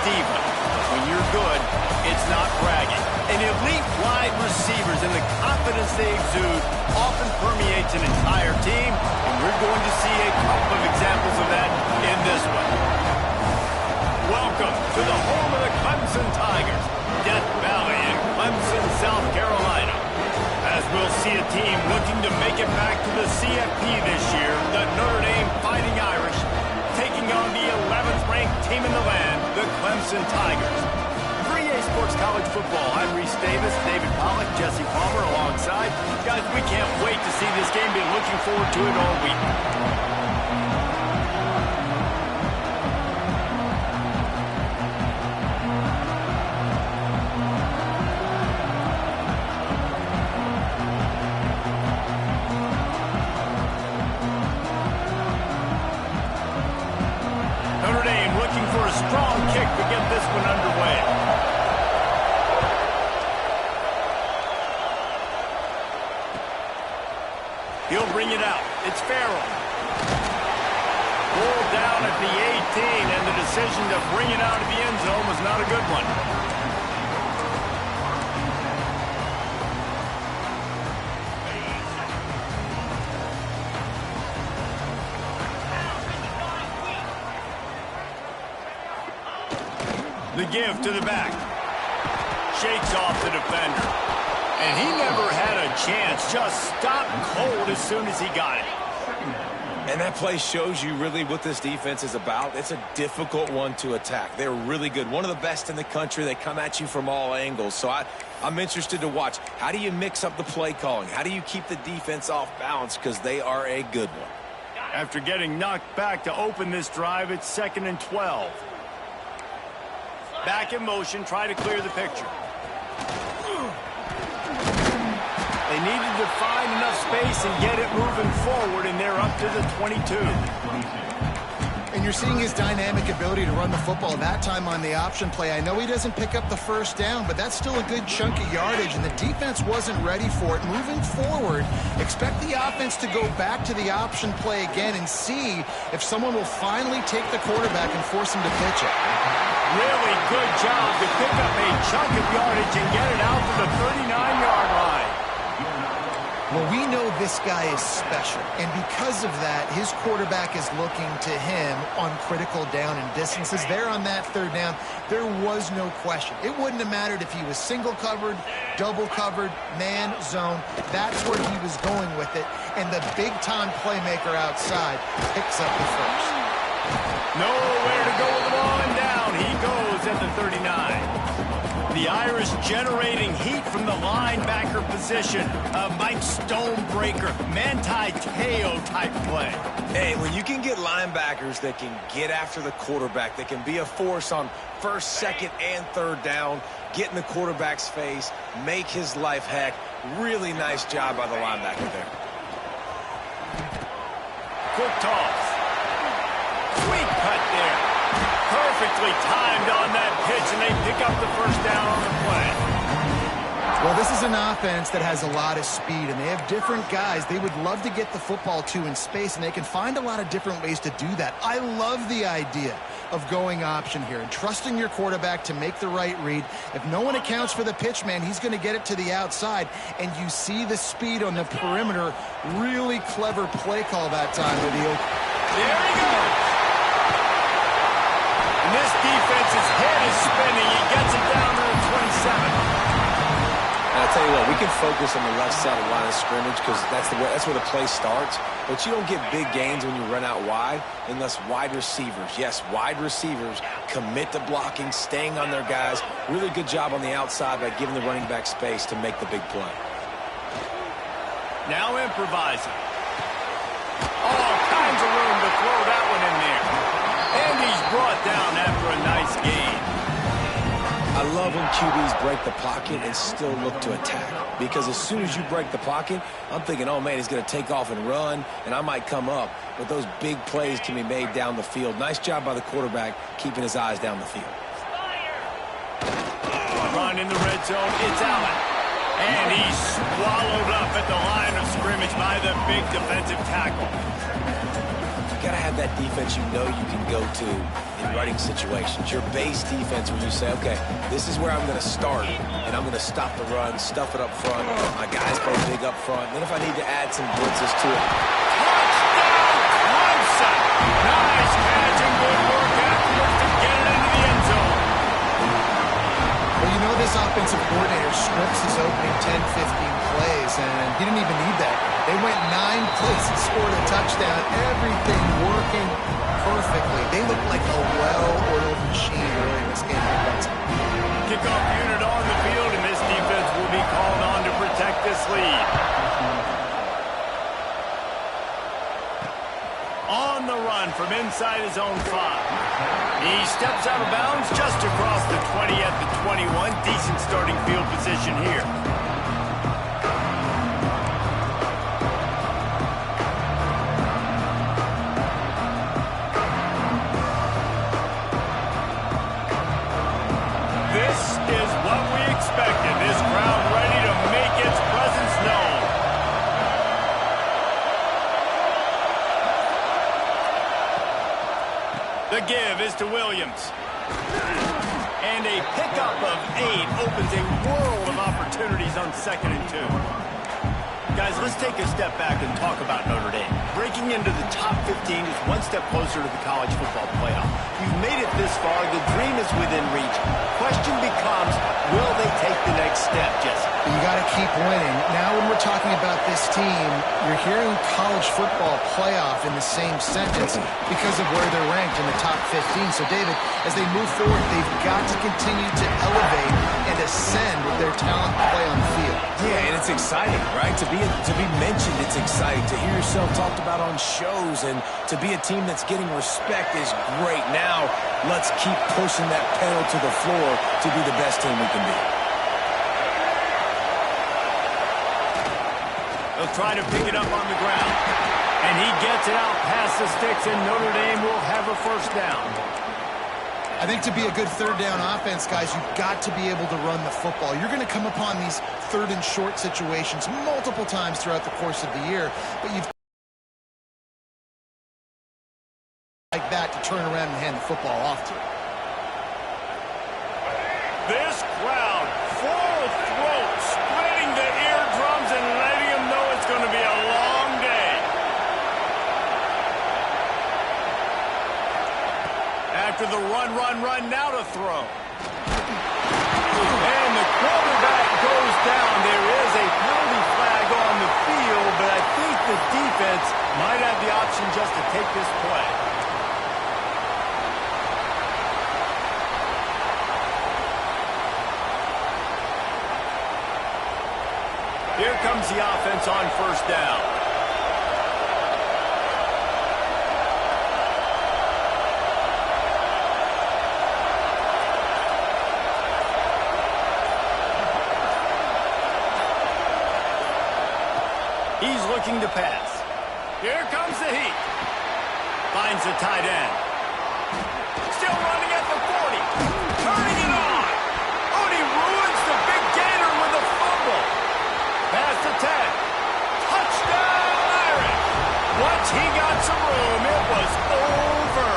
diva. When you're good, it's not bragging. And elite wide receivers and the confidence they exude often permeates an entire team, and we're going to see a couple of examples of that in this one. Welcome to the home of the Clemson Tigers, Death Valley in Clemson, South Carolina. As we'll see a team looking to make it back to the CFP this year, the Notre Dame Fighting Irish, taking on the 11th ranked team in the land, the Clemson Tigers. 3A Sports College Football. I'm Reese Davis, David Pollack, Jesse Palmer alongside. Guys, we can't wait to see this game. Been looking forward to it all week. Notre Dame looking for a strong kick to get this one underway. He'll bring it out. It's Farrell. Pulled down at the 18, and the decision to bring it out of the end zone was not a good one. The give to the back. Shakes off the defender. And he never had a chance. Just stopped cold as soon as he got it. And that play shows you really what this defense is about. It's a difficult one to attack. They're really good. One of the best in the country. They come at you from all angles. So I'm interested to watch. How do you mix up the play calling? How do you keep the defense off balance? Because they are a good one. After getting knocked back to open this drive, it's 2nd and 12. Back in motion, try to clear the picture. They needed to find enough space and get it moving forward, and they're up to the 22. And you're seeing his dynamic ability to run the football, that time on the option play. I know he doesn't pick up the first down, but that's still a good chunk of yardage, and the defense wasn't ready for it. Moving forward, expect the offense to go back to the option play again and see if someone will finally take the quarterback and force him to pitch it. Really good job to pick up a chunk of yardage and get it out to the 39-yard line. Well, we know this guy is special, and because of that, his quarterback is looking to him on critical down and distances. There on that third down, there was no question. It wouldn't have mattered if he was single covered, double covered, man, zone. That's where he was going with it, and the big-time playmaker outside picks up the first. Nowhere to go with the ball, and down he goes at the 39. The Irish generating heat from the linebacker position. A Mike Stonebreaker, Manti Te'o type play. Hey, when you can get linebackers that can get after the quarterback, that can be a force on first, second, and third down, get in the quarterback's face, make his life heck. Really nice job by the linebacker there. Quick toss. Sweet cut there. Perfectly timed on that pitch, and they pick up the first down on the play. Well, this is an offense that has a lot of speed, and they have different guys they would love to get the football to in space, and they can find a lot of different ways to do that. I love the idea of going option here and trusting your quarterback to make the right read. If no one accounts for the pitch, man, he's going to get it to the outside, and you see the speed on the perimeter. Really clever play call that time with the open. There he goes. And this defense's head is spinning. He gets it down to the 27. And I'll tell you what, we can focus on the left side of the line of scrimmage because that's where the play starts. But you don't get big gains when you run out wide unless wide receivers, yes, wide receivers commit to blocking, staying on their guys. Really good job on the outside by giving the running back space to make the big play. Now improvising. All kinds of room to throw that one in there. And he's brought down after a nice gain. I love when QBs break the pocket and still look to attack. Because as soon as you break the pocket, I'm thinking, oh, man, he's going to take off and run, and I might come up. But those big plays can be made down the field. Nice job by the quarterback keeping his eyes down the field. Run in the red zone. It's Allen. And he's swallowed up at the line of scrimmage by the big defensive tackle. got to have that defense you know you can go to in running situations. Your base defense where you say, okay, this is where I'm going to start, and I'm going to stop the run, stuff it up front. My guys play big up front. Then if I need to add some blitzes to it. Touchdown, Clemson! Nice catch and good work afterwards to get it into the end zone. Well, you know this offensive coordinator scripts his opening 10, 15 plays, and he didn't even need that. They went 9 plays and scored a touchdown. Everything working perfectly. They look like a well-oiled machine early in this game. Kickoff unit on the field, and this defense will be called on to protect this lead. On the run from inside his own 5. He steps out of bounds just across the 20 at the 21. Decent starting field position here. This is what we expected. This crowd ready to make its presence known. The give is to Williams. And a pickup of 8 opens a world of opportunities on 2nd and 2. Guys, let's take a step back and talk about Notre Dame. Breaking into the top 15 is one step closer to the college football playoff. You've made it this far. The dream is within reach. Question becomes, will they take the next step, Jesse? You got to keep winning. Now when we're talking about this team, you're hearing college football playoff in the same sentence because of where they're ranked in the top 15. So, David, as they move forward, they've got to continue to elevate and ascend with their talent play on the field. Yeah, and it's exciting, right? To be mentioned, it's exciting. To hear yourself talked about on shows and to be a team that's getting respect is great. Now, let's keep pushing that pedal to the floor to be the best team we can be. They'll try to pick it up on the ground. And he gets it out past the sticks, and Notre Dame will have a first down. I think to be a good third down offense, guys, you've got to be able to run the football. You're going to come upon these third and short situations multiple times throughout the course of the year, but you've like that to turn around and hand the football off to. This crowd, full throat, splitting the eardrums and letting them know it's going to be a long day. After the run, now to throw. And the quarterback goes down. There is a penalty flag on the field, but I think the defense might have the option just to take this play. Here comes the offense on first down. He's looking to pass. Here comes the heat. Finds the tight end. Still running at the 40. Turning it on. Oh, and he ruins the big gainer with a fumble. Pass to 10. Touchdown, Irish. Once he got some room, it was over.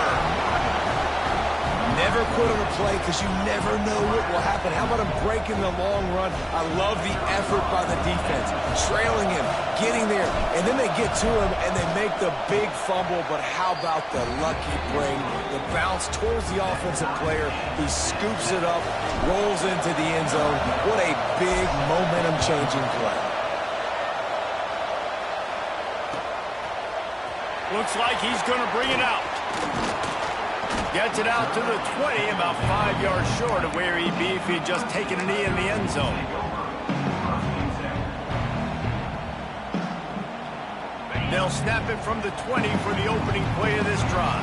Never quit on a play because you never know what will happen. How about him breaking the long run? I love the effort by the defense. Trailing him, getting there, and then they get to him and they make the big fumble. But how about the lucky bring? The bounce towards the offensive player. He scoops it up, rolls into the end zone. What a big momentum-changing play. Looks like he's going to bring it out. Gets it out to the 20, about 5 yards short of where he'd be if he'd just taken a knee in the end zone. They'll snap it from the 20 for the opening play of this drive.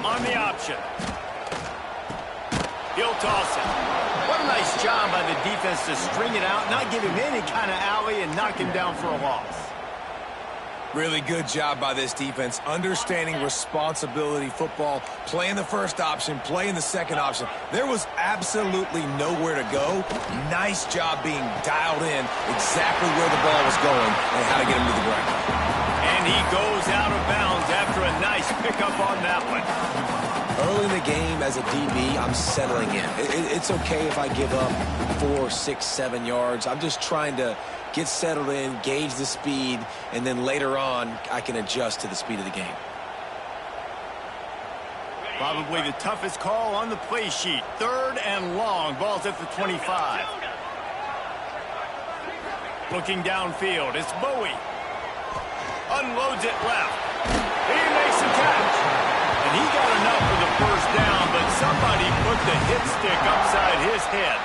On the option. He'll toss it. What a nice job by the defense to string it out, not give him any kind of alley, and knock him down for a loss. Really good job by this defense, understanding responsibility football, playing the first option, playing the second option. There was absolutely nowhere to go. Nice job being dialed in exactly where the ball was going and how to get him to the ground. And he goes out of bounds after a nice pickup on that one. Early in the game as a DB, I'm settling in. It's okay if I give up 4, 6, 7 yards. I'm just trying to get settled in, gauge the speed, and then later on, I can adjust to the speed of the game. Probably the toughest call on the play sheet. 3rd and long. Ball's at the 25. Looking downfield. It's Bowie. Unloads it left. He makes the catch. And he got enough for the first down, but somebody put the hit stick upside his head.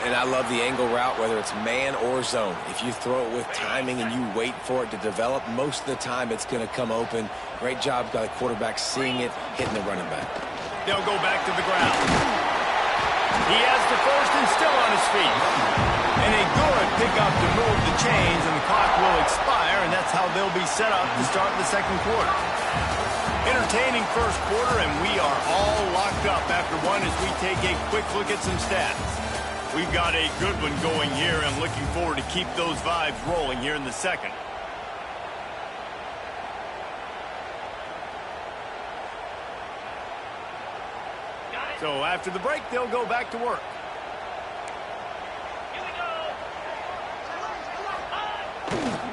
And I love the angle route, whether it's man or zone. If you throw it with timing and you wait for it to develop, most of the time it's going to come open. Great job by the quarterback seeing it, hitting the running back. They'll go back to the ground. He has the first and still on his feet. And a good pickup to move the chains, and the clock will expire, and that's how they'll be set up to start the second quarter. Entertaining first quarter, and we are all locked up after one as we take a quick look at some stats. We've got a good one going here, and looking forward to keep those vibes rolling here in the second. So after the break, they'll go back to work.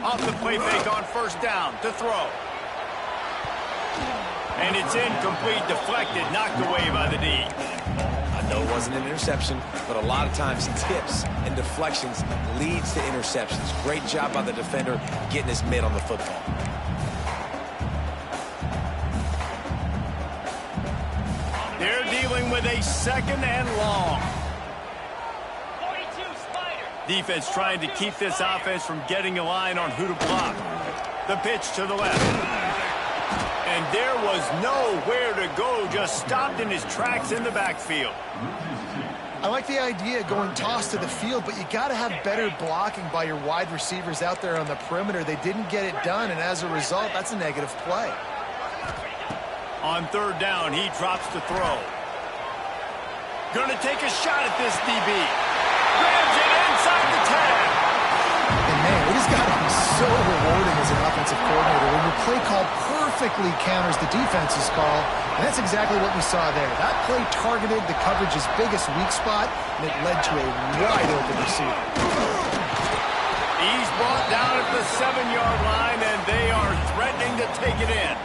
Off the play fake on first down to throw. And it's incomplete, deflected, knocked away by the D. I know it wasn't an interception, but a lot of times tips and deflections leads to interceptions. Great job by the defender getting his mitt on the football. They're dealing with a 2nd and long. Defense trying to keep this offense from getting a line on who to block. The pitch to the left. And there was nowhere to go, just stopped in his tracks in the backfield. I like the idea of going toss to the field, but you got to have better blocking by your wide receivers out there on the perimeter. They didn't get it done, and as a result, that's a negative play. On 3rd down, he drops the throw. Gonna take a shot at this DB. Grabs it inside the tag. And man, it has got to be so rewarding as an offensive coordinator when your play call perfectly counters the defense's call, and that's exactly what we saw there. That play targeted the coverage's biggest weak spot, and it led to a wide-open receiver. He's brought down at the 7-yard line, and they are threatening to take it in.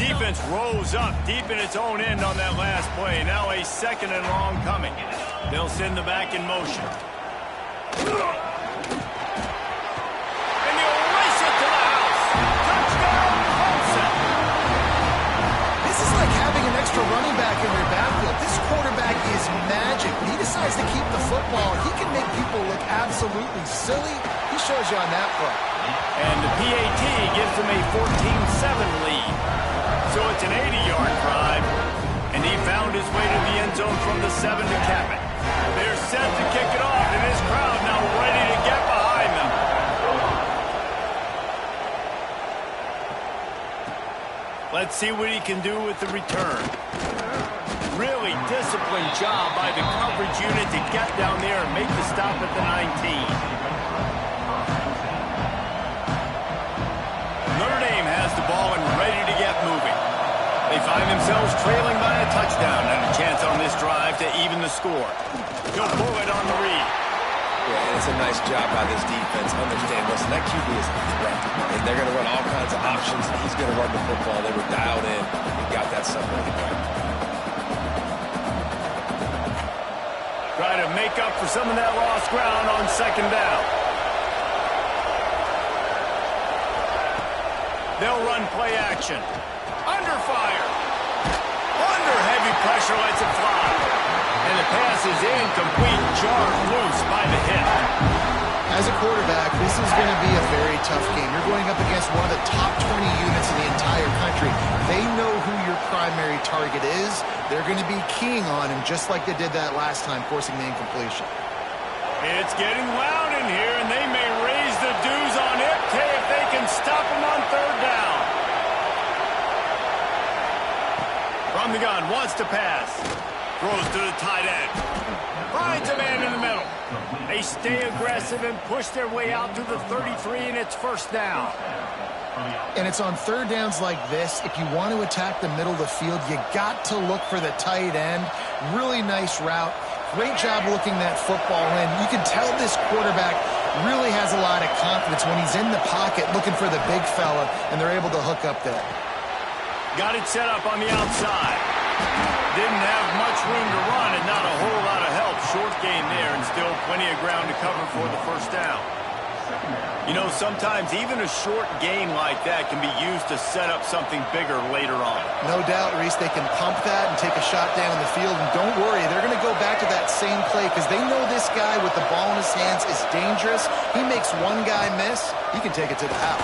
Defense rose up deep in its own end on that last play. Now a 2nd and long coming. They'll send the back in motion. And he'll race it to the house. Touchdown, Clemson. This is like having an extra running back in your backfield. This quarterback is magic. When he decides to keep the football, he can make people look absolutely silly. He shows you on that play. And the PAT gives them a 14-7 lead. So it's an 80-yard drive, and he found his way to the end zone from the 7 to cap it. They're set to kick it off, and his crowd now ready to get behind them. Let's see what he can do with the return. Really disciplined job by the coverage unit to get down there and make the stop at the 19. Notre Dame has the ball and ready to get moving. They find themselves trailing by a touchdown and a chance on this drive to even the score. He'll pull it on the read. Yeah, and it's a nice job by this defense. Understand, listen, that QB is a threat, and they're going to run all kinds of options. He's going to run the football. They were dialed in and got that something on the ground. Try to make up for some of that lost ground on 2nd down. They'll run play action. Under fire. Under heavy pressure, lets it fly. And the pass is incomplete, jarred loose by the hit. As a quarterback, this is going to be a very tough game. You're going up against one of the top 20 units in the entire country. they know who your primary target is. They're going to be keying on him just like they did that last time, forcing the incompletion. It's getting loud in here, and they may raise the dues on Ipke if they can stop him on third down. From the gun, wants to pass. Throws to the tight end. Finds a man in the middle. They stay aggressive and push their way out to the 33, and it's first down. And it's on third downs like this. If you want to attack the middle of the field, you got to look for the tight end. Really nice route. Great job looking that football in. You can tell this quarterback really has a lot of confidence when he's in the pocket looking for the big fella, and they're able to hook up there. Got it set up on the outside. Didn't have much room to run and not a whole lot of help. Short gain there and still plenty of ground to cover for the first down. You know, sometimes even a short gain like that can be used to set up something bigger later on. No doubt, Reese, they can pump that and take a shot down the field. And don't worry, they're going to go back to that same play because they know this guy with the ball in his hands is dangerous. He makes one guy miss, he can take it to the house.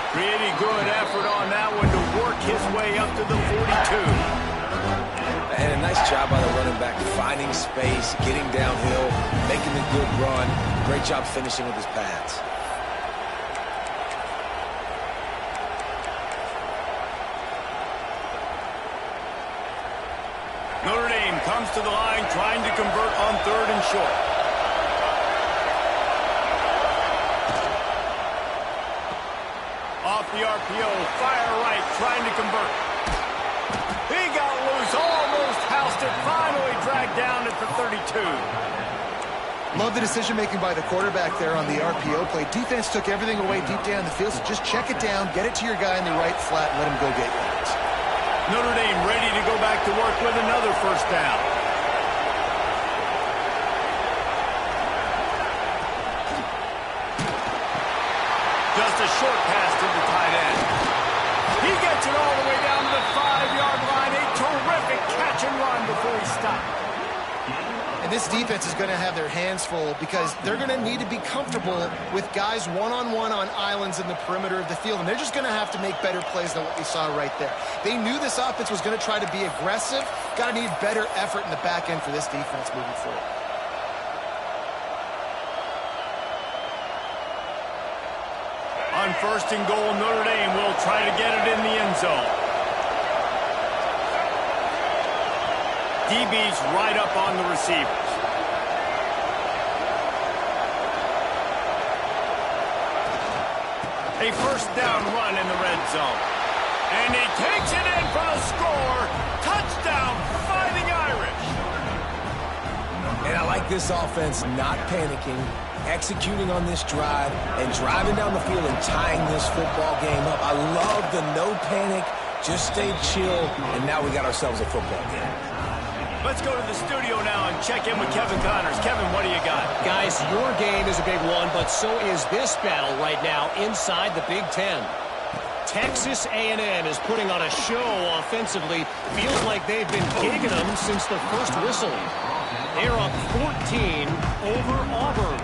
Pretty good effort on that one to work his way up to the 42. And a nice job by the running back, finding space, getting downhill, making a good run. Great job finishing with his pads. Notre Dame comes to the line trying to convert on third and short. Off the RPO, fire right, trying to convert. He got loose, almost housed it, finally dragged down at the 32. Love the decision-making by the quarterback there on the RPO play. Defense took everything away deep down the field, so just check it down, get it to your guy in the right flat, and let him go get yards. Notre Dame ready to go back to work with another first down. Just a short pass to the tight end. He gets it all the way down to the 5-yard line. A terrific catch and run before he stopped. And this defense is going to have their hands full because they're going to need to be comfortable with guys one-on-one on islands in the perimeter of the field. And they're just going to have to make better plays than what we saw right there. They knew this offense was going to try to be aggressive. Got to need better effort in the back end for this defense moving forward. On first and goal, Notre Dame will try to get it in the end zone. DB's right up on the receivers. A first down run in the red zone. And he takes it in for the score. Touchdown, Fighting Irish. And I like this offense not panicking, executing on this drive, and driving down the field and tying this football game up. I love the no panic, just stay chill, and now we got ourselves a football game. Let's go to the studio now and check in with Kevin Connors. Kevin, what do you got? Guys, your game is a big one, but so is this battle right now inside the Big Ten. Texas A&M is putting on a show offensively. Feels like they've been gigging them since the first whistle. They're up 14 over Auburn.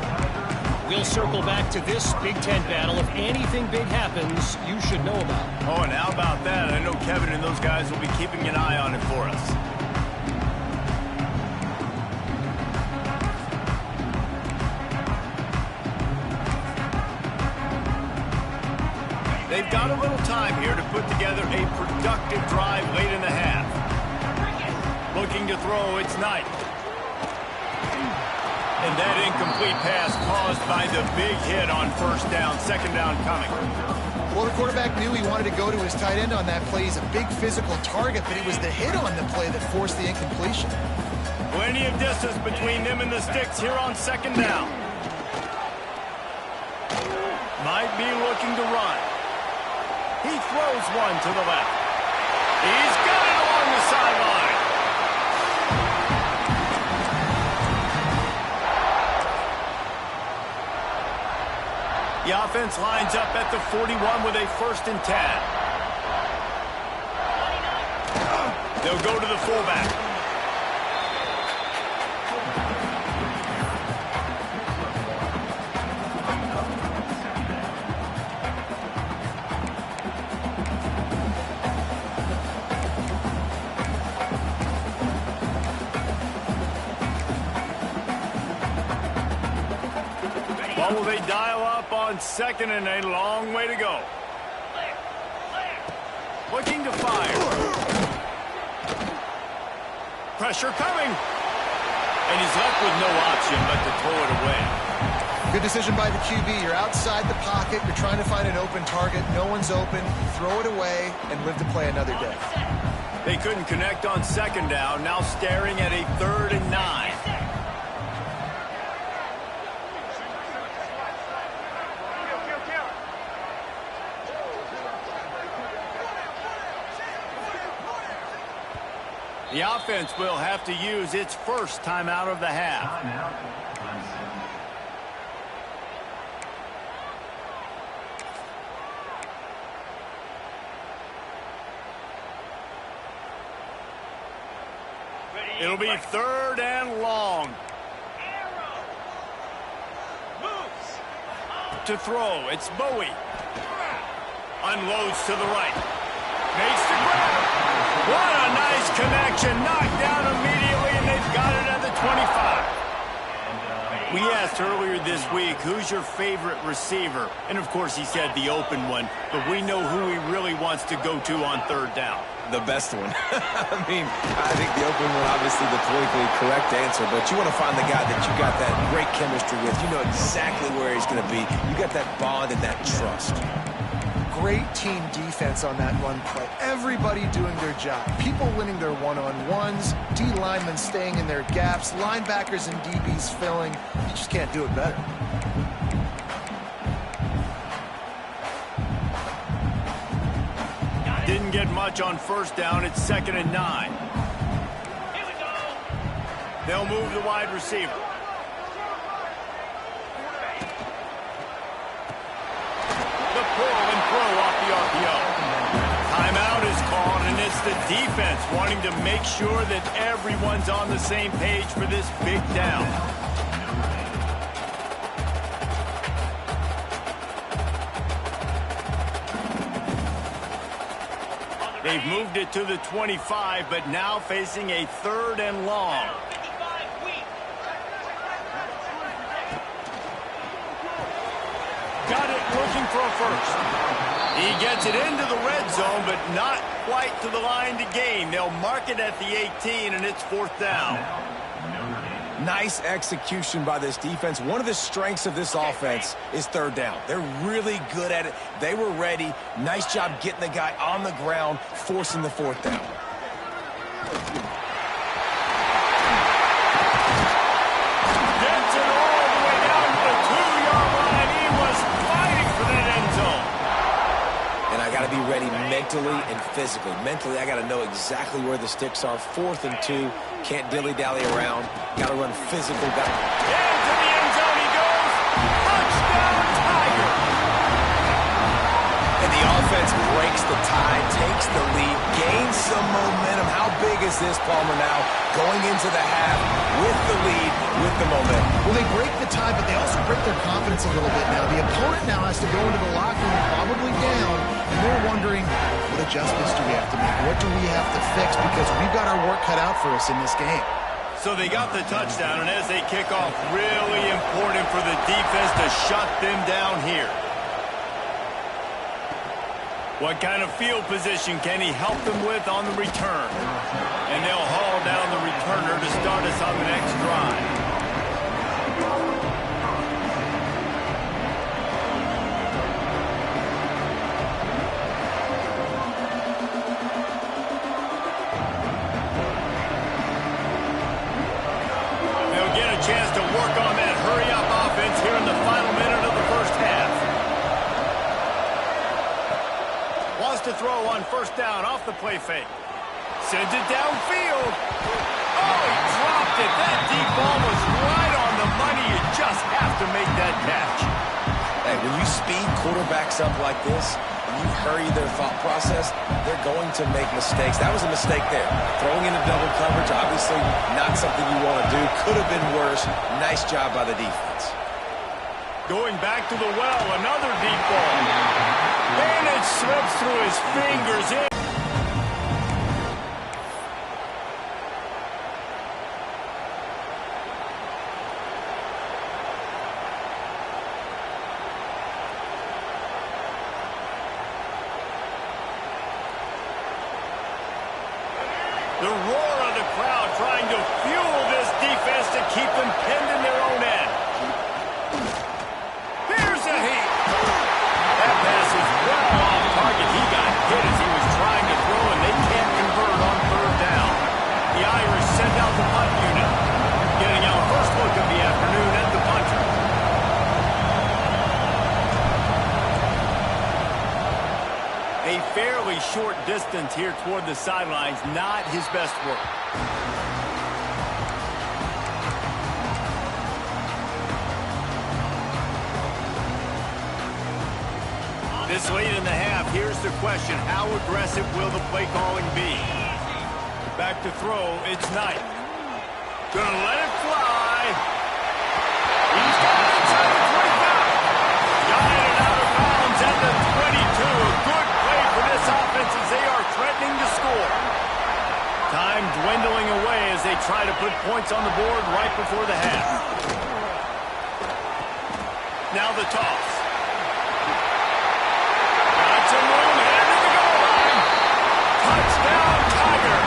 We'll circle back to this Big Ten battle. If anything big happens, you should know about. Oh, and how about that? I know Kevin and those guys will be keeping an eye on it for us. They've got a little time here to put together a productive drive late in the half. Looking to throw, it's Knight. And that incomplete pass caused by the big hit on first down, second down coming. Well, the quarterback knew he wanted to go to his tight end on that play. He's a big physical target, but it was the hit on the play that forced the incompletion. Plenty of distance between them and the sticks here on second down. Might be looking to run. He throws one to the left. He's got it along the sideline. The offense lines up at the 41 with a 1st and 10. They'll go to the fullback. What will they dial up on second and a long way to go? Looking to fire. Pressure coming. And he's left with no option but to throw it away. Good decision by the QB. You're outside the pocket. You're trying to find an open target. No one's open. Throw it away and live to play another day. They couldn't connect on second down. Now staring at a 3rd and 9. The offense will have to use its first timeout of the half. It'll be 3rd and long. To throw, it's Bowie. Unloads to the right. Makes the grab. What a nice connection. Knocked down immediately, and they've got it at the 25. We asked earlier this week, who's your favorite receiver? And, of course, he said the open one. But we know who he really wants to go to on 3rd down. The best one. I mean, I think the open one, obviously the politically correct answer, but you want to find the guy that you got that great chemistry with. You know exactly where he's going to be. You got that bond and that trust. Great team defense on that run play. Everybody doing their job. People winning their one-on-ones, D linemen staying in their gaps, linebackers and DBs filling. You just can't do it better. Didn't get much on 1st down. It's 2nd and 9. They'll move the wide receiver. The pull and throw off the RPO. Timeout is called, and it's the defense wanting to make sure that everyone's on the same page for this big down. They've moved it to the 25, but now facing a 3rd and long. Got it, looking for a first. He gets it into the red zone, but not quite to the line to gain. They'll mark it at the 18, and it's 4th down. Nice execution by this defense. One of the strengths of this offense is 3rd down. They're really good at it. They were ready. Nice job getting the guy on the ground, forcing the 4th down. Gets it all the way down to the 2-yard line. He was fighting for that end zone. And I got to be ready mentally and physically. Mentally, I got to know exactly where the sticks are. 4th and 2. Can't dilly-dally around. Got to run physical. Into the end zone he goes. Touchdown, Tiger. And the offense breaks the tie, takes the lead, gains some momentum. How big is this, Palmer, now? Going into the half with the lead, with the momentum. Well, they break the tie, but they also break their confidence a little bit now. The opponent now has to go into the locker room probably down, and they're wondering, what adjustments do we have to make? What do we have to fix? Because we've got our work cut out for us in this game. So they got the touchdown, and as they kick off, really important for the defense to shut them down here. What kind of field position can he help them with on the return? And they'll haul down the returner to start us on the next drive. Chance to work on that hurry-up offense here in the final minute of the first half. Wants to throw on 1st down off the play fake. Sends it downfield. Oh, he dropped it. That deep ball was right on the money. You just have to make that catch. Hey, when you speed quarterbacks up like this, and you hurry their thought process, they're going to make mistakes. That was a mistake there. Throwing into double coverage, obviously not something you want to do. Could have been worse. Nice job by the defense. Going back to the well, another deep ball. And it slips through his fingers in. The roar of the crowd trying to fuel this defense to keep them pinned in their own end. Here's a heat. That pass is well off target. He got hit as he was trying to throw, and they can't convert on third down. The Irish send out the punt unit. Getting our first look of the afternoon at the punter. A fairly short distance here toward the sidelines, not his best work. This late in the half, here's the question. How aggressive will the play calling be? Back to throw, it's Knight. Gonna let it fly. He's got it inside the 25. Got it and out of bounds at the 22. A good play for this offense as they are threatening to score. Time dwindling away as they try to put points on the board right before the half. Now the toss. Got some room headed to the goal line. Touchdown, Tiger.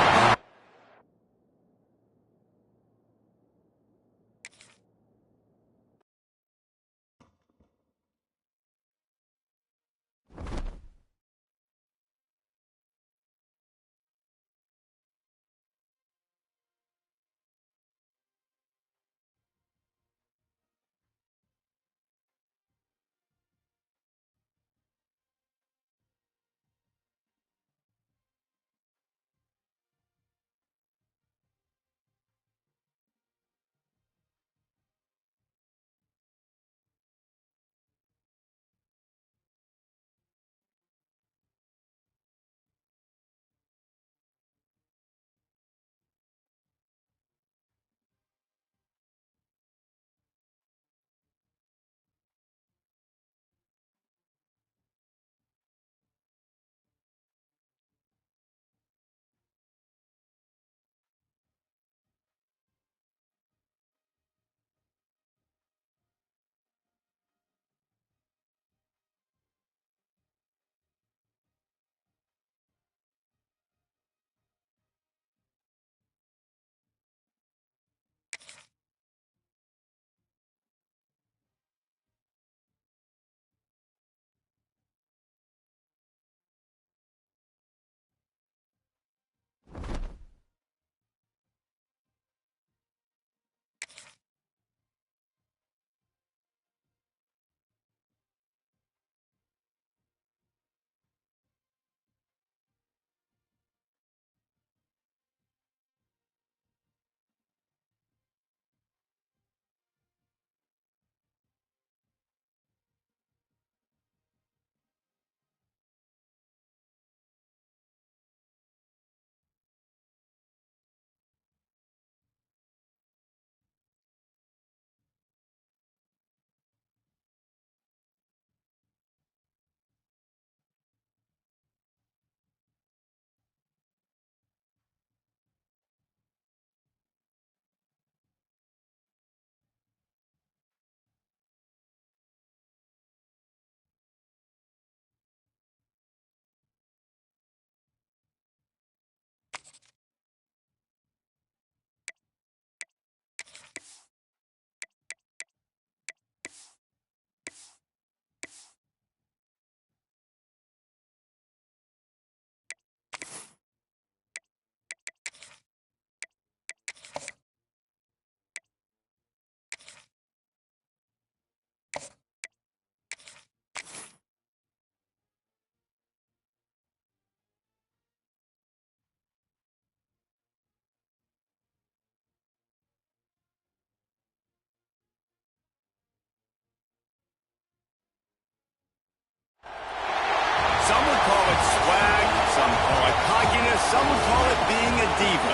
Some would call it swag, some call it cockiness, some would call it being a diva.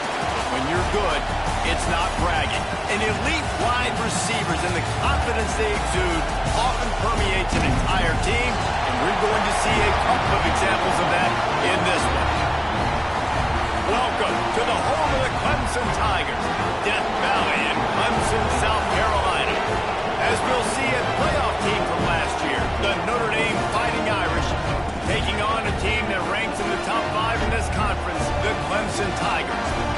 When you're good, it's not bragging. And elite wide receivers and the confidence they exude often permeates an entire team, and we're going to see a couple of examples of that in this one. Welcome to the home of the Clemson Tigers, Death Valley in Clemson, South Carolina. As we'll see a playoff team from last year, the Notre Dame Fighting Irish, taking on a team that ranks in the top 5 in this conference, the Clemson Tigers.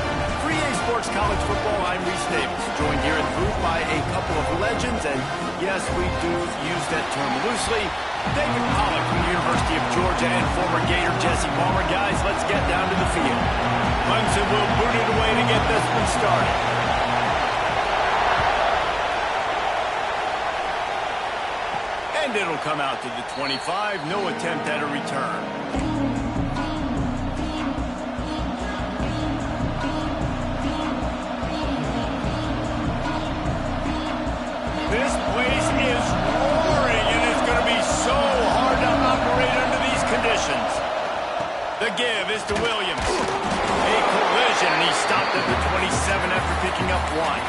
a couple of legends, and yes, we do use that term loosely. David Pollock from the University of Georgia and former Gator Jesse Palmer. Guys, let's get down to the field. Clemson will boot it away to get this one started. And it'll come out to the 25. No attempt at a return. This place is roaring, and it's going to be so hard to operate under these conditions. The give is to Williams. A collision, and he stopped at the 27 after picking up one.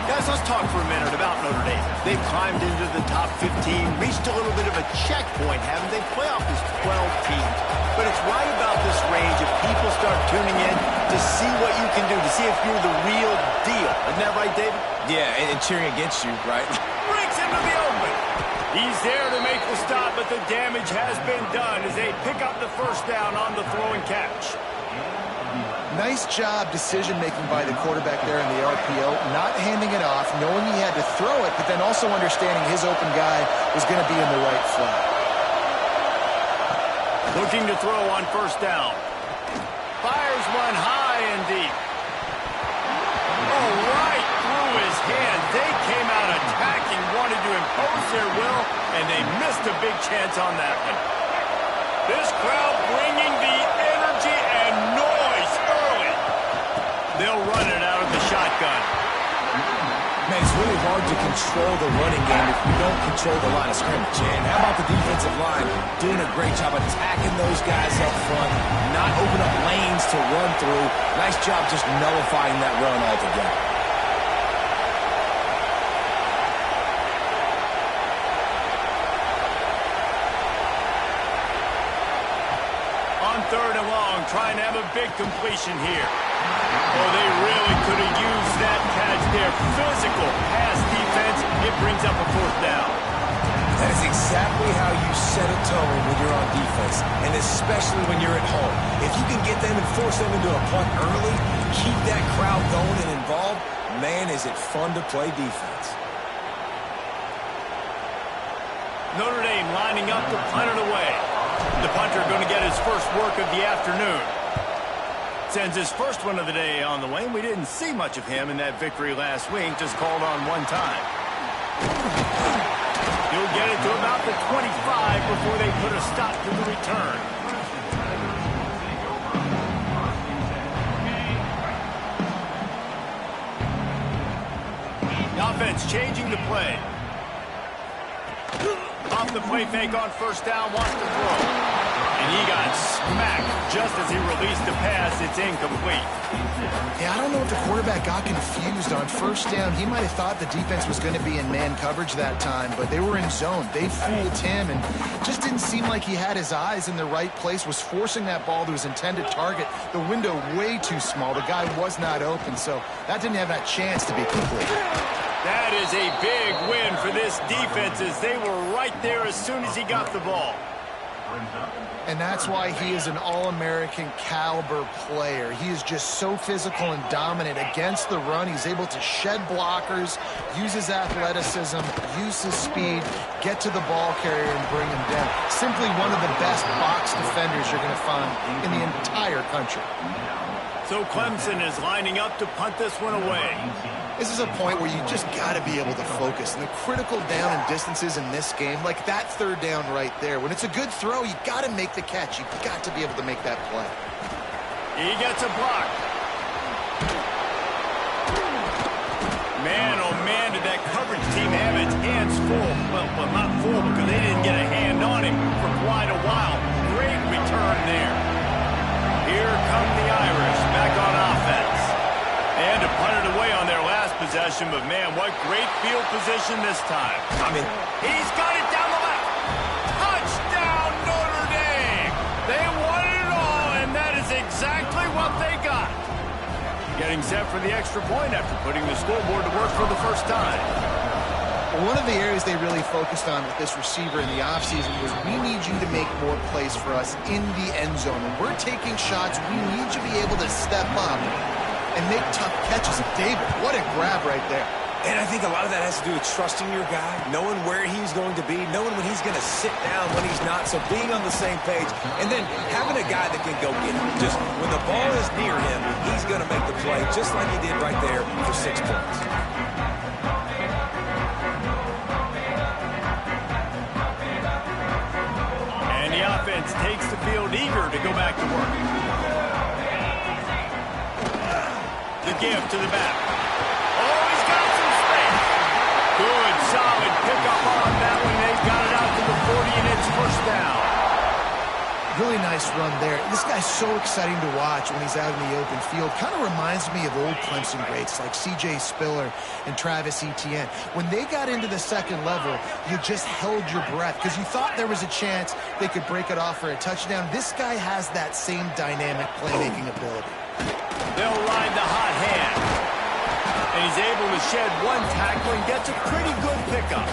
Guys, let's talk for a minute about Notre Dame. They've climbed into the top 15, reached a little bit of a checkpoint, haven't they? Playoff is 12 teams. But it's right about this range if people start tuning in to see what you can do, to see if you're the real deal. Isn't that right, David? Yeah, and cheering against you, right? Breaks into the open. He's there to make the stop, but the damage has been done as they pick up the first down on the throw and catch. Nice job decision-making by the quarterback there in the RPO, not handing it off, knowing he had to throw it, but then also understanding his open guy was going to be in the right flat. Looking to throw on first down. Fires one high and deep. Oh, right through his hand. They came out attacking, wanted to impose their will, and they missed a big chance on that one. This crowd bringing the energy and noise early. They'll run it out of the shotgun. Man, it's really hard to control the running game if you don't control the line of scrimmage. And how about the defensive line doing a great job attacking those guys up front, not open up lanes to run through. Nice job just nullifying that run altogether. On third and long, trying to have a big completion here. Oh, they really could have used that catch there. Physical pass defense. It brings up a fourth down. That is exactly how you set a tone when you're on defense, and especially when you're at home. If you can get them and force them into a punt early, keep that crowd going and involved, man, is it fun to play defense. Notre Dame lining up to punt it away. The punter going to get his first work of the afternoon. Sends his first one of the day on the way. We didn't see much of him in that victory last week, just called on one time. He'll get it to about the 25 before they put a stop to the return. The offense changing the play. Off the play fake on first down, wants to throw. And he got smacked just as he released the pass. It's incomplete. Yeah, I don't know if the quarterback got confused on first down. He might have thought the defense was going to be in man coverage that time, but they were in zone. They fooled him and just didn't seem like he had his eyes in the right place, was forcing that ball to his intended target. The window way too small. The guy was not open, so that didn't have that chance to be complete. That is a big win for this defense as they were right there as soon as he got the ball. And that's why he is an All-American caliber player. He is just so physical and dominant against the run. He's able to shed blockers, use his athleticism, use his speed, get to the ball carrier and bring him down. Simply one of the best box defenders you're going to find in the entire country. So Clemson is lining up to punt this one away. This is a point where you just got to be able to focus. And the critical down and distances in this game, like that third down right there, when it's a good throw, you got to make the catch. You've got to be able to make that play. He gets a block. Man, oh man, did that coverage team have its hands full. Well, not full because they didn't get a hand on him for quite a while. Great return there. Here come the Irish back on offense. And to punt it away on their last possession, but man, what great field position this time. I mean, he's got it down the left. Touchdown, Notre Dame. They won it all, and that is exactly what they got. Getting set for the extra point after putting the scoreboard to work for the first time. One of the areas they really focused on with this receiver in the offseason was we need you to make more plays for us in the end zone. When we're taking shots, we need you to be able to step up and make tough catches. David, what a grab right there. And I think a lot of that has to do with trusting your guy, knowing where he's going to be, knowing when he's going to sit down, when he's not, so being on the same page, and then having a guy that can go get him. Just when the ball is near him, he's going to make the play, just like he did right there for 6 points. And the offense takes the field eager to go back to work. The give to the back. Oh, he's got some space. Good, solid pickup on that one. They've got it out to the 40, and it's first down. Really nice run there. This guy's so exciting to watch when he's out in the open field. Kind of reminds me of old Clemson greats like C.J. Spiller and Travis Etienne. When they got into the second level, you just held your breath because you thought there was a chance they could break it off for a touchdown. This guy has that same dynamic playmaking ability. They'll ride the hot hand. And he's able to shed one tackle and gets a pretty good pickup.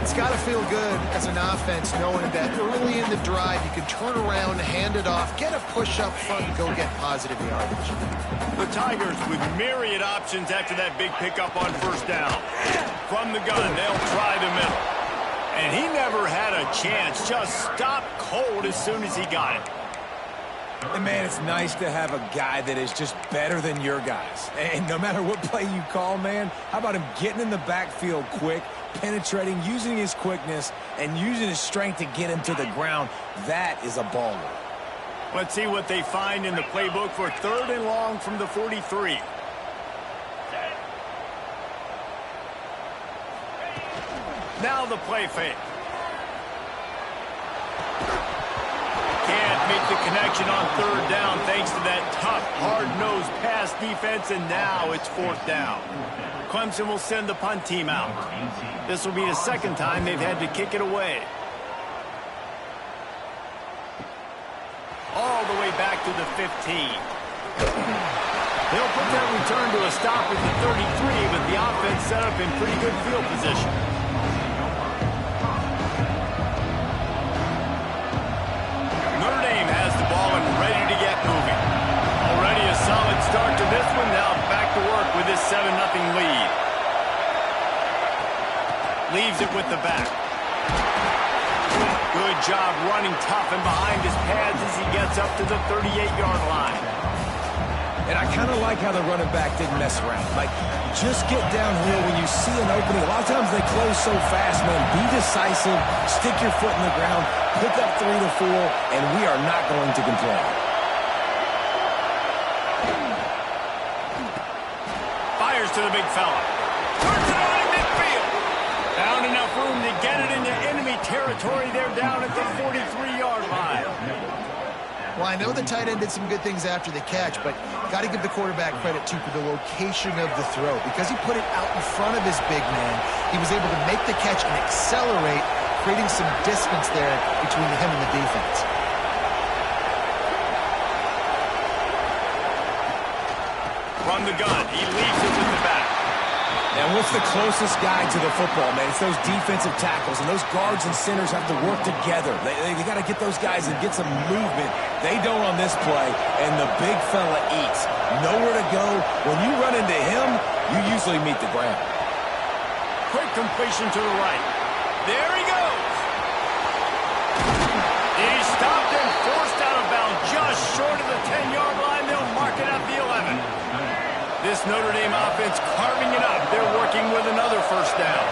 It's got to feel good as an offense knowing that early in the drive you can turn around, hand it off, get a push up front, and go get positive yardage. The Tigers with myriad options after that big pickup on first down. From the gun, they'll try the middle. And he never had a chance. Just stopped cold as soon as he got it. And, man, it's nice to have a guy that is just better than your guys. And no matter what play you call, man, how about him getting in the backfield quick, penetrating, using his quickness, and using his strength to get him to the ground? That is a baller. Let's see what they find in the playbook for 3rd and long from the 43. Now the play fake. Can't make the connection on 3rd down thanks to that tough, hard-nosed pass defense, and now it's 4th down. Clemson will send the punt team out. This will be the second time they've had to kick it away. All the way back to the 15. They'll put that return to a stop at the 33, but the offense set up in pretty good field position. Notre Dame has the ball and ready to get moving. Already a solid start to this one. Now back to work with this 7-0 lead. Leaves it with the back. Good job running tough and behind his pads as he gets up to the 38-yard line. And I kind of like how the running back didn't mess around. Like, just get downhill when you see an opening. A lot of times they close so fast, man. Be decisive, stick your foot in the ground, pick up 3 to 4, and we are not going to complain. Fires to the big fella. Turns it on in midfield. Found enough room to get it into enemy territory. They're down at the 43-yard line. Well, I know the tight end did some good things after the catch, but got to give the quarterback credit, too, for the location of the throw. Because he put it out in front of his big man, he was able to make the catch and accelerate, creating some distance there between him and the defense. From the gun, he leaves it with the back. And what's the closest guy to the football, man? It's those defensive tackles, and those guards and centers have to work together. They got to get those guys and get some movement. They don't on this play, and the big fella eats. Nowhere to go. When you run into him, you usually meet the ground. Quick completion to the right. There he goes. He's stopped and forced out of bounds just short of the 10-yard line. They'll mark it at the 11. This Notre Dame offense carving it up. They're working with another first down.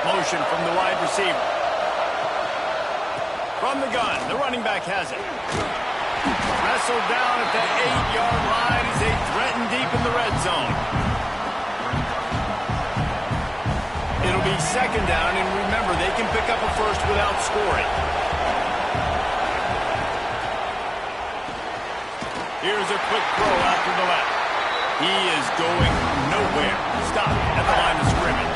Motion from the wide receiver. From the gun, the running back has it. Wrestled down at the 8-yard line as they threaten deep in the red zone. It'll be second down, and remember, they can pick up a first without scoring. Here's a quick throw out to the left. He is going nowhere. Stop at the line of scrimmage.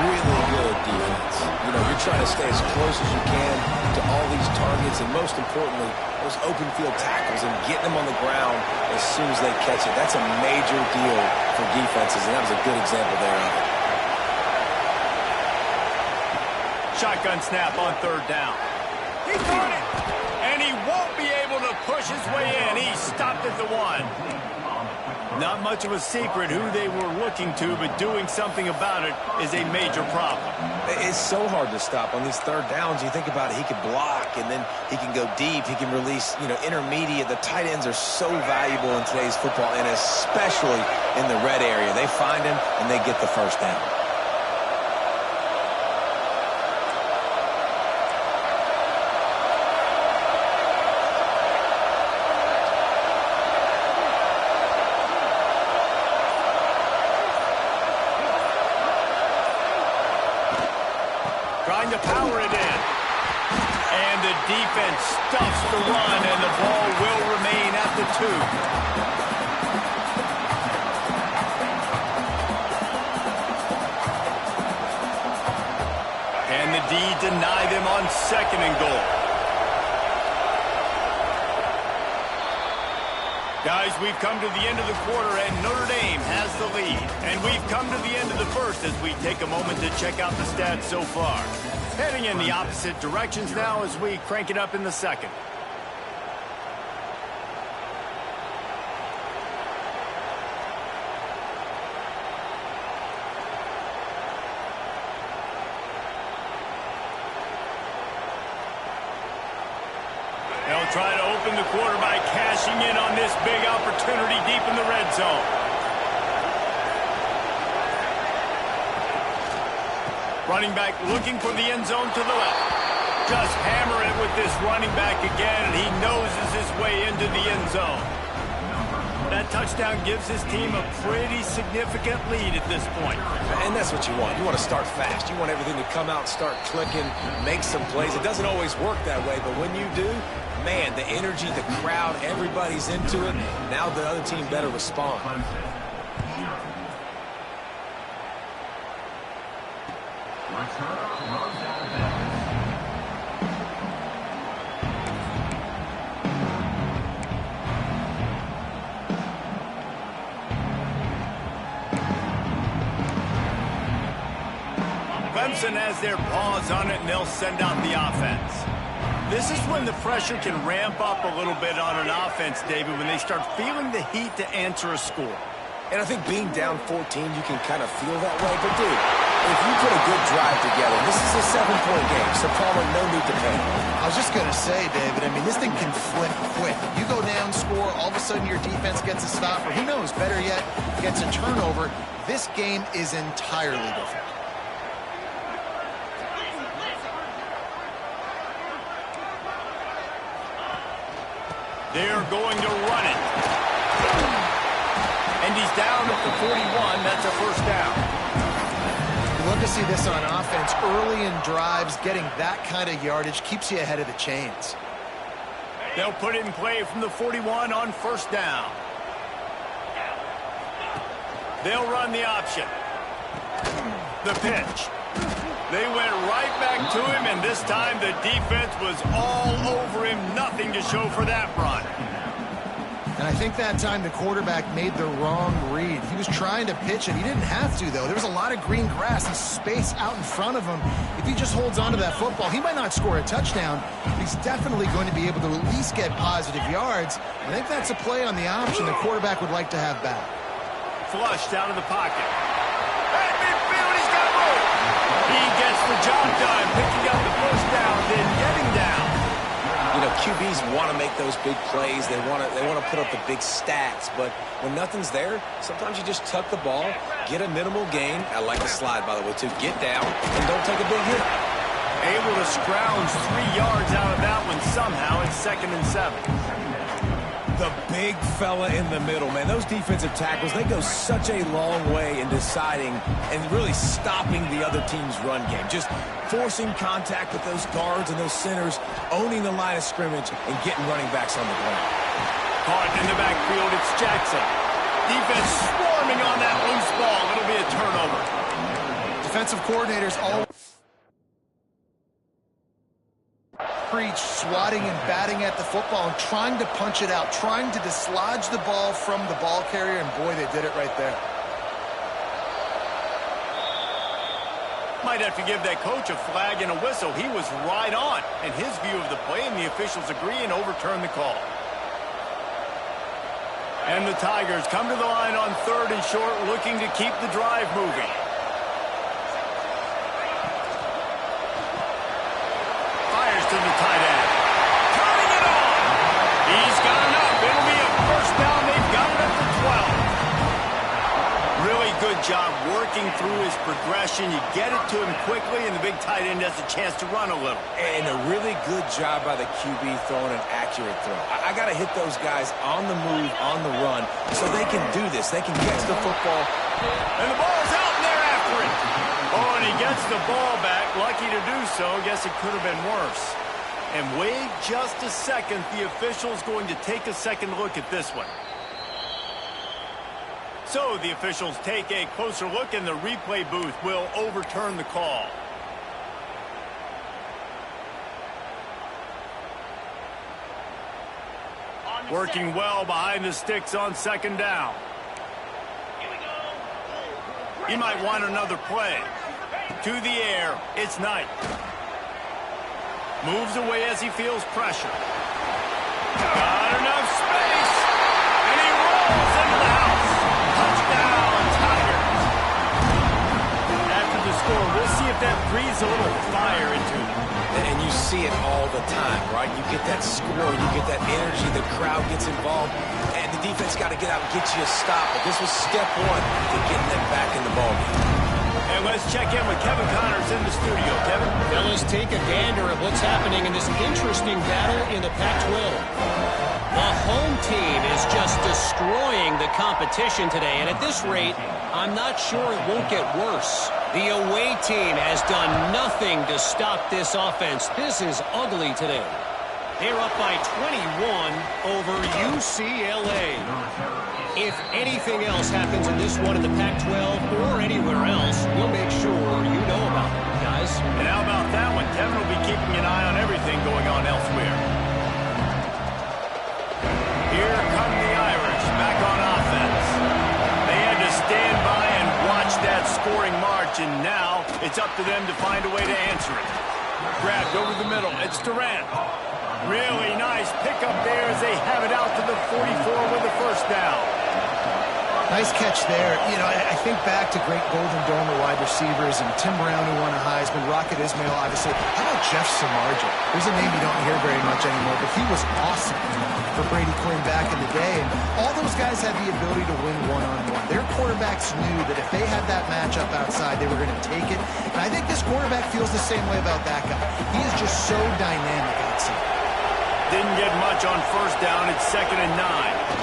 Really good defense. You know, you're trying to stay as close as you can to all these targets, and most importantly, those open field tackles and getting them on the ground as soon as they catch it. That's a major deal for defenses, and that was a good example there of it. Shotgun snap on third down. He got it, and he won't be able to push his way in. He stopped at the 1. Not much of a secret who they were looking to, but doing something about it is a major problem. It's so hard to stop on these third downs. You think about it, he can block, and then he can go deep. He can release, intermediate. The tight ends are so valuable in today's football, and especially in the red area. They find him, and they get the first down. Trying to power it in. And the defense stuffs the run, and the ball will remain at the 2. And the D deny them on 2nd and goal. Guys, we've come to the end of the quarter, and Notre Dame has the lead. And we've come to the end of the first as we take a moment to check out the stats so far. Heading in the opposite directions now as we crank it up in the second. They'll try to open the quarter by cashing in on this big opportunity deep in the red zone. Running back looking for the end zone to the left. Just hammer it with this running back again, and he noses his way into the end zone. That touchdown gives his team a pretty significant lead at this point. And that's what you want. You want to start fast. You want everything to come out, start clicking, make some plays. It doesn't always work that way, but when you do, man, the energy, the crowd, everybody's into it. Now the other team better respond. Clemson has their paws on it, and they'll send out the offense. This is when the pressure can ramp up a little bit on an offense, David, when they start feeling the heat to answer a score. And I think being down 14, you can kind of feel that way. But, dude, if you put a good drive together, this is a 7-point game, so Palmer, no need to panic. I was just going to say, David, I mean, this thing can flip quick. You go down, score, all of a sudden your defense gets a stop, or who knows, better yet, gets a turnover. This game is entirely different. They're going to run it. And he's down at the 41. That's a first down. You love to see this on offense. Early in drives, getting that kind of yardage keeps you ahead of the chains. They'll put it in play from the 41 on first down. They'll run the option. The pitch. They went right back to him, and this time the defense was all over him. Nothing to show for that run. And I think that time the quarterback made the wrong read. He was trying to pitch it. He didn't have to, though. There was a lot of green grass and space out in front of him. If he just holds on to that football, he might not score a touchdown, but he's definitely going to be able to at least get positive yards. I think that's a play on the option the quarterback would like to have back. Flushed out of the pocket. At midfield, he's got room. He gets the job done, picking up the first down, then getting down. You know, QBs want to make those big plays. They want to put up the big stats. But when nothing's there, sometimes you just tuck the ball, get a minimal gain. I like the slide, by the way, too. Get down and don't take a big hit. Able to scrounge 3 yards out of that one somehow. It's 2nd and 7. The big fella in the middle, man. Those defensive tackles, they go such a long way in deciding and really stopping the other team's run game. Just forcing contact with those guards and those centers, owning the line of scrimmage, and getting running backs on the ground. Caught in the backfield, it's Jackson. Defense swarming on that loose ball. It'll be a turnover. Defensive coordinators all preach swatting and batting at the football and trying to punch it out, trying to dislodge the ball from the ball carrier, and boy, they did it right there. Might have to give that coach a flag and a whistle. He was right on in his view of the play, and the officials agree and overturn the call. And the Tigers come to the line on 3rd and short, looking to keep the drive moving. Fires to the tight end. Turning it on. He's got enough. It'll be a first down. They've got it up to 12. Really good job working through his progression. You get it to him quickly, and the big tight end has a chance to run a little. And a really good job by the QB throwing an accurate throw. I got to hit those guys on the move, on the run, so they can do this. They can catch the football. And the ball's out, and they're after it. Oh, and he gets the ball back. Lucky to do so. Guess it could have been worse. And wait just a second. The official's going to take a second look at this one. So the officials take a closer look, and the replay booth will overturn the call. Working well behind the sticks on 2nd down. He might want another play. To the air, it's Knight. Moves away as he feels pressure. Got enough space, and he rolls into the house. Touchdown, Tigers. After the score, we'll see if that breathes a little fire into them. And you see it all the time, right? You get that score, you get that energy, the crowd gets involved, and the defense got to get out and get you a stop. But this was step 1 to getting them back in the ballgame. And let's check in with Kevin Connors in the studio. Kevin? Fellas, take a gander at what's happening in this interesting battle in the Pac-12. The home team is just destroying the competition today, and at this rate, I'm not sure it won't get worse. The away team has done nothing to stop this offense. This is ugly today. They're up by 21 over UCLA. If anything else happens in this one in the Pac-12 or anywhere else, we'll make sure you know about it, guys. And how about that one? Kevin will be keeping an eye on everything going on elsewhere. Here come the Irish back on offense. They had to stand by and watch that scoring march, and now it's up to them to find a way to answer it. Grabbed over the middle. It's Durant. Really nice pickup there as they have it out to the 44 with the first down. Nice catch there. You know, I think back to great Golden Dome wide receivers and Tim Brown, who won a Heisman, Rocket Ismail, obviously. How about Jeff Samardzija? There's a name you don't hear very much anymore, but he was awesome for Brady Quinn back in the day. And all those guys had the ability to win one-on-one. Their quarterbacks knew that if they had that matchup outside, they were going to take it. And I think this quarterback feels the same way about that guy. He is just so dynamic outside. Didn't get much on first down. It's 2nd and 9.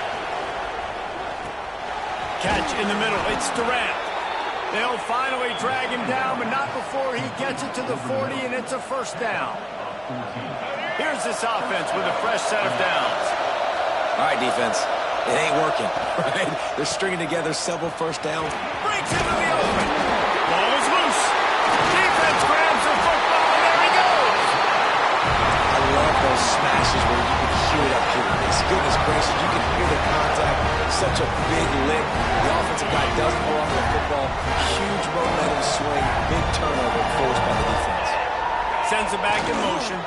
Catch in the middle. It's Durant. They'll finally drag him down, but not before he gets it to the 40, and it's a first down. Here's this offense with a fresh set of downs. All right, defense. It ain't working, right? They're stringing together several first downs. Breaks into the open. Ball is loose. Defense grabs the football, and there he goes. I love those smashes where you can hear it up here. Goodness gracious, you can hear the contact. Such a big lick. The offensive guy doesn't go off the football. Huge momentum swing. Big turnover forced by the defense. Sends it back in motion.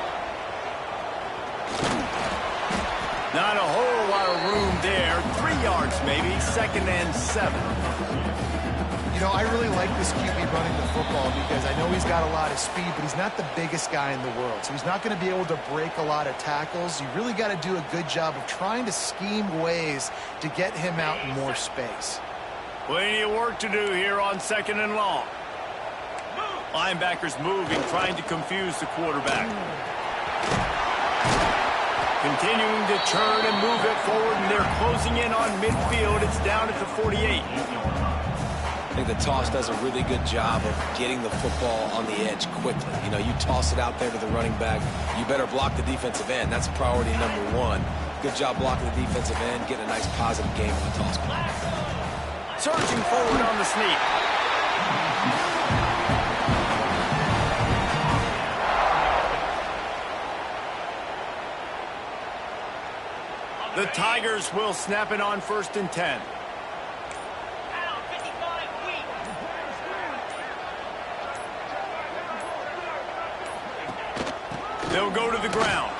Not a whole lot of room there. 3 yards maybe. 2nd and 7. You know, I really like this QB running the football because I know he's got a lot of speed, but he's not the biggest guy in the world. So he's not going to be able to break a lot of tackles. You really got to do a good job of trying to scheme ways to get him out in more space. Plenty of work to do here on 2nd and long. Linebackers moving, trying to confuse the quarterback. Continuing to turn and move it forward, and they're closing in on midfield. It's down at the 48. I think the toss does a really good job of getting the football on the edge quickly. You know, you toss it out there to the running back, you better block the defensive end. That's priority number 1. Good job blocking the defensive end, getting a nice positive game on the toss play. Surging forward on the sneak. The Tigers will snap it on 1st and 10. They'll go to the ground.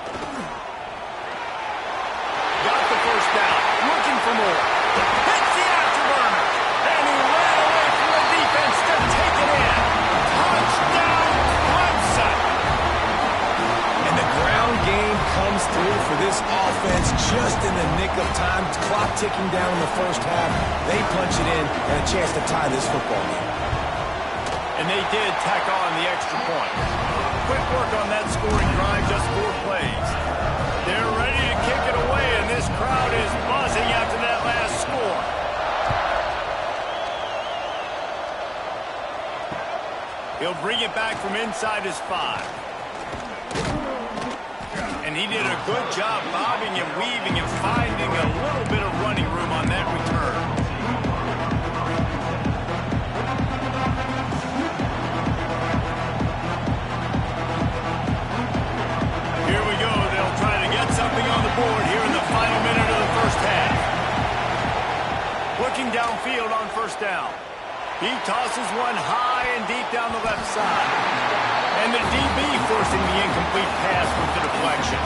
Got the first down. Looking for more. for this offense just in the nick of time. Clock ticking down in the first half. They punch it in and a chance to tie this football game. And they did tack on the extra point. Quick work on that scoring drive, just 4 plays. They're ready to kick it away, and this crowd is buzzing after that last score. He'll bring it back from inside his 5. And he did a good job bobbing and weaving and finding a little bit of running room on that return. Here we go. They'll try to get something on the board here in the final minute of the first half. Looking downfield on first down. He tosses one high and deep down the left side. And the DB forcing the incomplete pass with the deflection.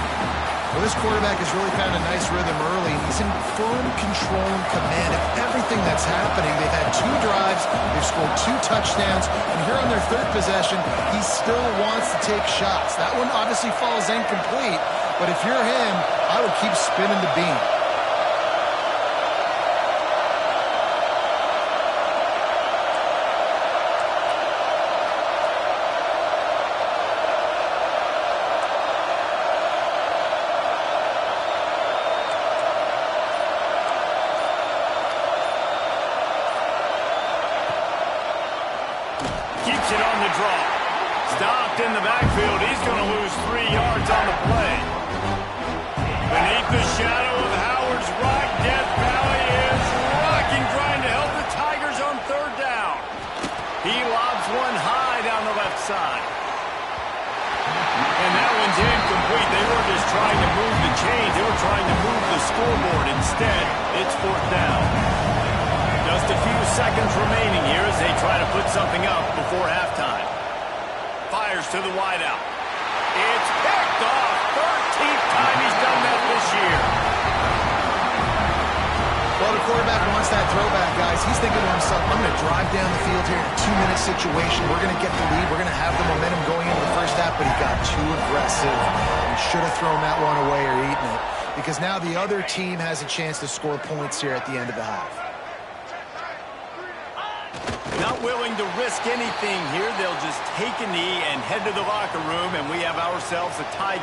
Well, this quarterback has really found a nice rhythm early. He's in firm control and command of everything that's happening. They've had 2 drives. They've scored 2 touchdowns. And here on their 3rd possession, he still wants to take shots. That one obviously falls incomplete. But if you're him, I would keep spinning the beam. Keeps it on the draw. Stopped in the backfield. He's going to lose 3 yards on the play. Beneath the shadow of Howard's rock, Death Valley is rocking, trying to help the Tigers on 3rd down. He lobs one high down the left side. And that one's incomplete. They weren't just trying to move the chains. They were trying to move the scoreboard. Instead, it's 4th down. Just a few seconds remaining here as they try to put something up before halftime. Fires to the wideout. It's picked off. 13th time he's done that this year. Well, the quarterback wants that throwback, guys. He's thinking to himself, I'm going to drive down the field here in a 2-minute situation. We're going to get the lead. We're going to have the momentum going into the first half, but he got too aggressive. He should have thrown that one away or eaten it, because now the other team has a chance to score points here at the end of the half. Not willing to risk anything here. They'll just take a knee and head to the locker room, and we have ourselves a tie game.